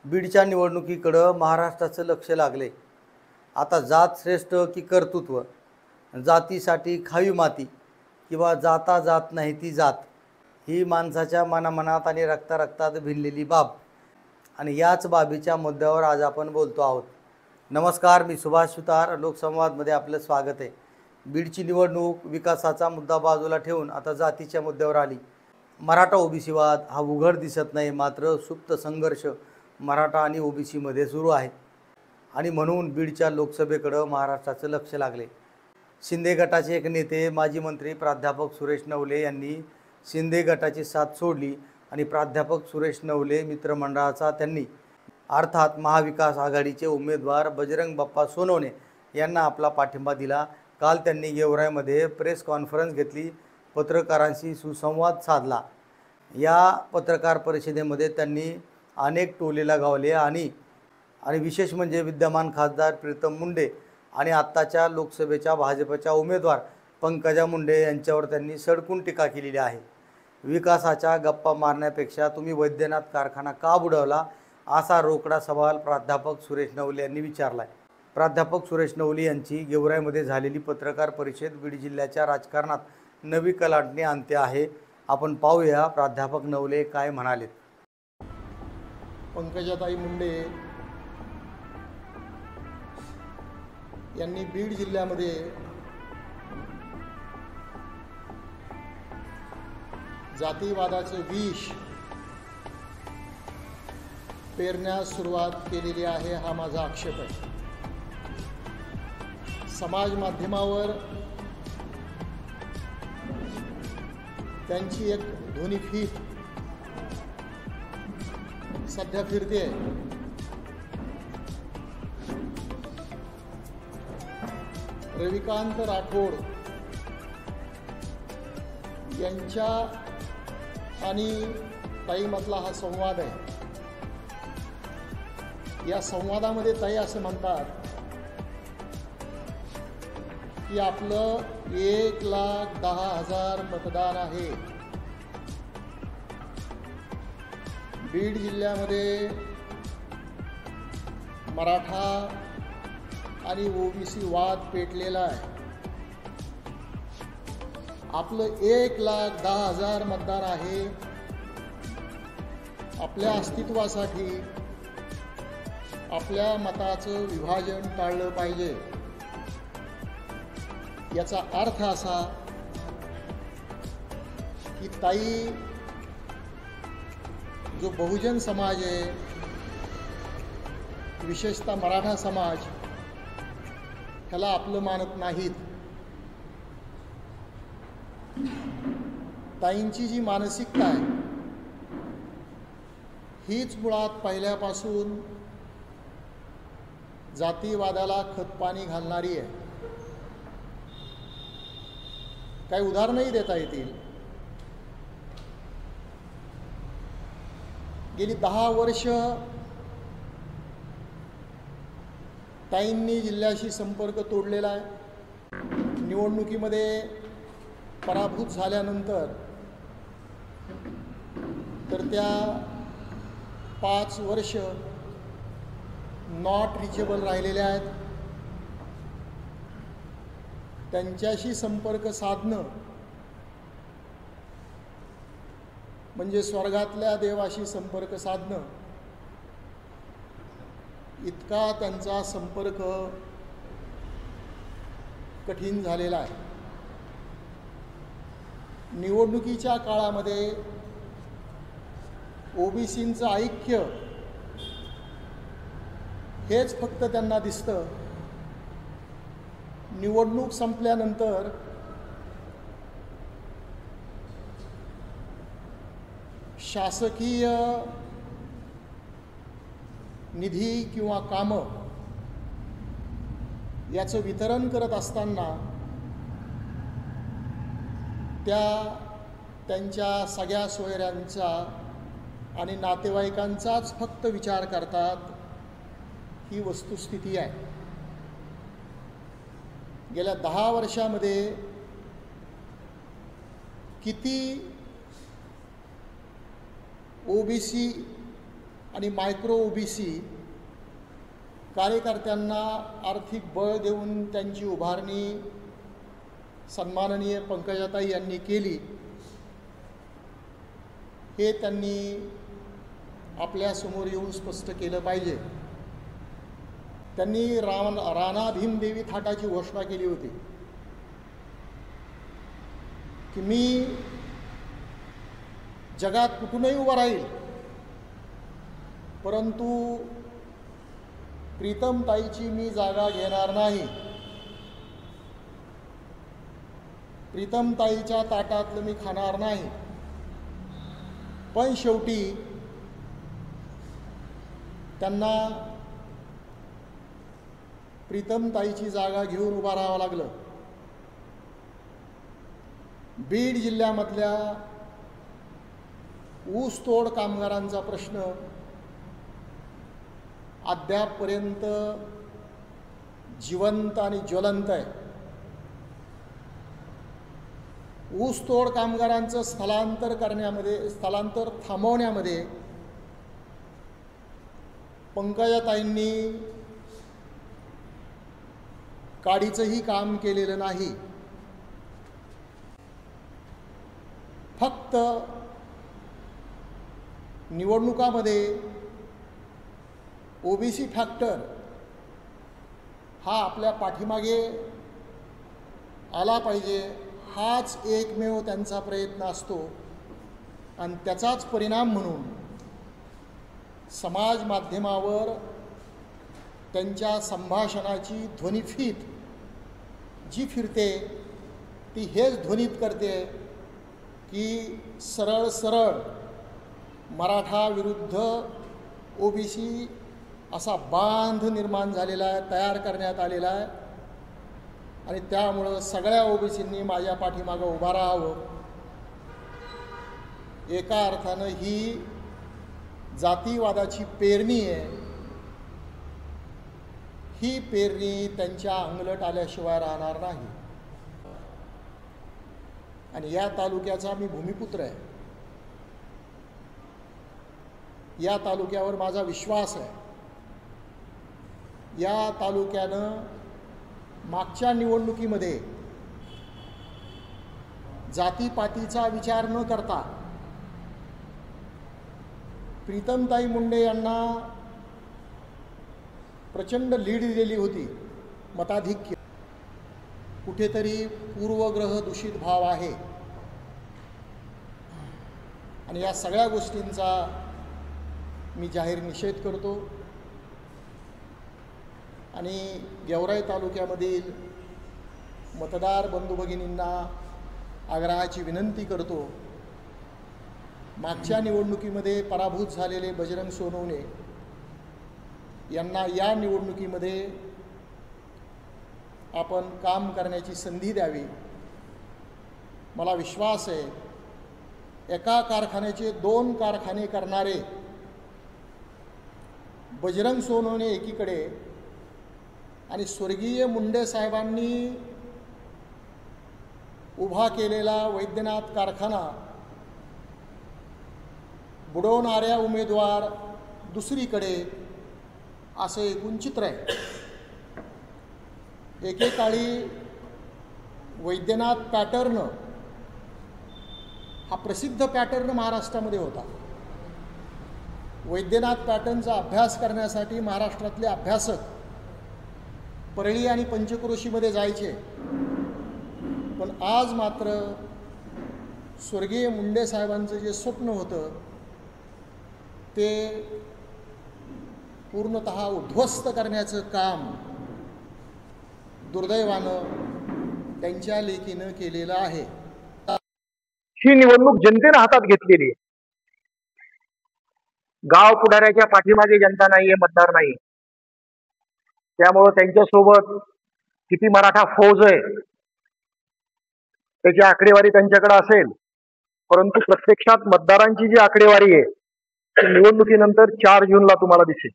बीडच्या निवडणुकीकडं महाराष्ट्राचं लक्ष लागले। आता जात श्रेष्ठ की कर्तृत्व, जातीसाठी खावी माती किंवा जाता जात नाही ती जात, ही माणसाच्या मनामनात आणि रक्तात भिनलेली बाब आणि याच बाबीच्या मुद्द्यावर आज आपण बोलतो आहोत। नमस्कार, मी सुभाष सुतार, लोकसंवादमध्ये आपलं स्वागत आहे। बीडची निवडणूक विकासाचा मुद्दा बाजूला ठेवून आता जातीच्या मुद्द्यावर आली। मराठा ओबीसी वाद हा उघड दिसत नाही, मात्र सुप्त संघर्ष मराठा आणि ओबीसी मध्ये सुरू आहे आणि म्हणून बीडच्या लोकसभेकडे महाराष्ट्राचं लक्ष लागले। शिंदे गटाचे एक नेते माजी मंत्री प्राध्यापक सुरेश नवले यांनी शिंदे गटाची साथ सोडली आणि प्राध्यापक सुरेश नवले मित्रमंडळाचा त्यांनी अर्थात महाविकास आघाडीचे उमेदवार बजरंग बाप्पा सोनवणे यांना आपला पाठिंबा दिला। काल त्यांनी गेवराईमध्ये प्रेस कॉन्फरन्स घेतली, पत्रकारांशी सुसंवाद साधला। या पत्रकार परिषदेमध्ये त्यांनी अनेक टोले लगावले आणि विशेष म्हणजे विद्यमान खासदार प्रीतम मुंडे आणि आत्ताच्या लोकसभेच्या भाजपच्या उमेदवार पंकजा मुंडे यांच्यावर त्यांनी सडकून टीका केलेली आहे। विकासाच्या गप्पा मारण्यापेक्षा तुम्ही वैद्यनाथ कारखाना का बुडवला, असा रोकडा सवाल प्राध्यापक सुरेश नवले यांनी विचारला आहे। प्राध्यापक सुरेश नवले यांची गेवराईमध्ये झालेली पत्रकार परिषद बीड जिल्ह्याच्या राजकारणात नवी कलाटणी आणते आहे। आपण पाहूया प्राध्यापक नवले काय म्हणालेत। पंकजाताई मुंडे यांनी बीड जिल्ह्यामध्ये जातीवादाचे विष पेरण्यास सुरुवात केलेली आहे, हा माझा आक्षेप आहे। समाज माध्यमावर त्यांची एक ध्वनिफीत सध्या फिरते। रविकांत राठोड यांच्या आणि ताईमधला हा संवाद आहे। या संवादामध्ये ताई असं म्हणतात की आपलं 1,10,000 मतदान आहे। बीड जिल्ह्यामध्ये मराठा आणि ओबीसी वाद पेटलेला आहे। आपलं 1,10,000 मतदान आहे। आपल्या अस्तित्वासाठी आपल्या मताचं विभाजन टाळलं पाहिजे। याचा अर्थ असा की ताई जो बहुजन समाज आहे, विशेषतः मराठा समाज, ह्याला आपलं मानत नाहीत। ताईंची जी मानसिकता आहे हीच मुळात पहिल्यापासून जातीवादाला खतपाणी घालणारी आहे। काही उदाहरणंही देता येतील। गेली 10 वर्ष ताईंनी जिल्ह्याशी संपर्क तोडलेला आहे। निवडणुकीमध्ये पराभूत झाल्यानंतर तर त्या 5 वर्ष नॉट रिचेबल राहिलेल्या आहेत। त्यांच्याशी संपर्क साधणं म्हणजे स्वर्गातल्या देवाशी संपर्क साधणं इतका त्यांचा संपर्क कठीण झालेला आहे। निवडणुकीच्या काळामध्ये ओबीसींचं ऐक्य हेच फक्त त्यांना दिसतं। निवडणूक संपल्यानंतर शासकीय निधी किंवा कामं याचं वितरण करत असताना त्यांच्या सगळ्या सोयऱ्यांचा आणि नातेवाईकांचाच फक्त विचार करतात, ही वस्तुस्थिती आहे। गेल्या 10 वर्षामध्ये किती ओबीसी आणि मायक्रो ओबीसी कार्यकर्त्यांना आर्थिक बळ देऊन त्यांची उभारणी सन्माननीय पंकजाताई यांनी केली, हे त्यांनी आपल्या समोर येऊन स्पष्ट केलं पाहिजे. त्यांनी राणा भीमदेवी थाटाची घोषणा केली होती की मी जगात कुठूनही उभा राहील, परंतु प्रीतमताईची मी जागा घेणार नाही. प्रीतमताईच्या ताटातलं मी खाणार नाही. पण शेवटी त्यांना प्रीतमताईची जागा घेऊन उभा राहावं लागलं. बीड जिल्ह्यामधल्या ऊसतोड कामगारांचा प्रश्न अद्यापपर्यंत जिवंत आणि ज्वलंत आहे. ऊसतोड कामगारांचं स्थलांतर थांबवण्यामध्ये पंकजाताईंनी काडीचंही काम केलेलं नाही. फक्त निवडणुकामध्ये ओबीसी फॅक्टर हा आपल्या पाठीमागे आला पाहिजे, हाच एकमेव त्यांचा प्रयत्न असतो. आणि त्याचाच परिणाम म्हणून समाज माध्यमावर त्यांच्या संभाषणाची ध्वनिफीत जी फिरते ती हेच ध्वनित करते की सरळ सरळ मराठा विरुद्ध ओबीसी असा बांध निर्माण झालेला आहे, तयार करण्यात आलेला आहे. आणि त्यामुळं सगळ्या ओबीसींनी माझ्या पाठीमागं उभा राहावं. एका अर्थानं ही जातीवादाची पेरणी आहे. ही पेरणी त्यांच्या अंगलट आल्याशिवाय राहणार नाही. आणि या तालुक्याचा मी भूमिपुत्र आहे. या तालुक्यावर माझा विश्वास आहे. या तालुक्यानं मागच्या निवडणुकीमध्ये जातीपातीचा विचार न करता प्रीतमताई मुंडे यांना प्रचंड लीड दिलेली होती, मताधिक्य. कुठेतरी पूर्वग्रह दूषित भाव आहे. आणि या सगळ्या गोष्टींचा मी जाहीर निषेध करतो. आणि गेवराई तालुक्यामधील मतदार बंधू भगिनींना आग्रहाची विनंती करतो, मागच्या निवडणुकीमध्ये पराभूत झालेले बजरंग सोनवणे यांना या निवडणुकीमध्ये आपण काम करण्याची संधी द्यावी. मला विश्वास आहे एका कारखान्याचे 2 कारखाने करणारे बजरंग सोनवणे एकीकडे आणि स्वर्गीय मुंडे साहेबांनी उभा केलेला वैद्यनाथ कारखाना बुडवणाऱ्या उमेदवार दुसरीकडे असं एकूण चित्र आहे. एकेकाळी वैद्यनाथ पॅटर्न हा प्रसिद्ध पॅटर्न महाराष्ट्रामध्ये होता. वैद्यनाथ पॅटर्नचा अभ्यास करण्यासाठी महाराष्ट्रातले अभ्यासक परळी आणि पंचक्रोशीमध्ये जायचे. पण आज मात्र स्वर्गीय मुंडे साहेबांचं जे स्वप्न होतं ते पूर्णतः उद्ध्वस्त करण्याचं काम दुर्दैवानं त्यांच्या लेकीनं केलेलं आहे. ही निवडणूक जनतेने हातात घेतलेली आहे. गाव पुढाऱ्याच्या पाठीमागे जनता नाहीये, मतदार नाही. त्यामुळं त्यांच्यासोबत किती मराठा फौज आहे त्याची आकडेवारी त्यांच्याकडे असेल, परंतु प्रत्यक्षात मतदारांची जी आकडेवारी आहे ती निवडणुकीनंतर 4 जूनला तुम्हाला दिसेल.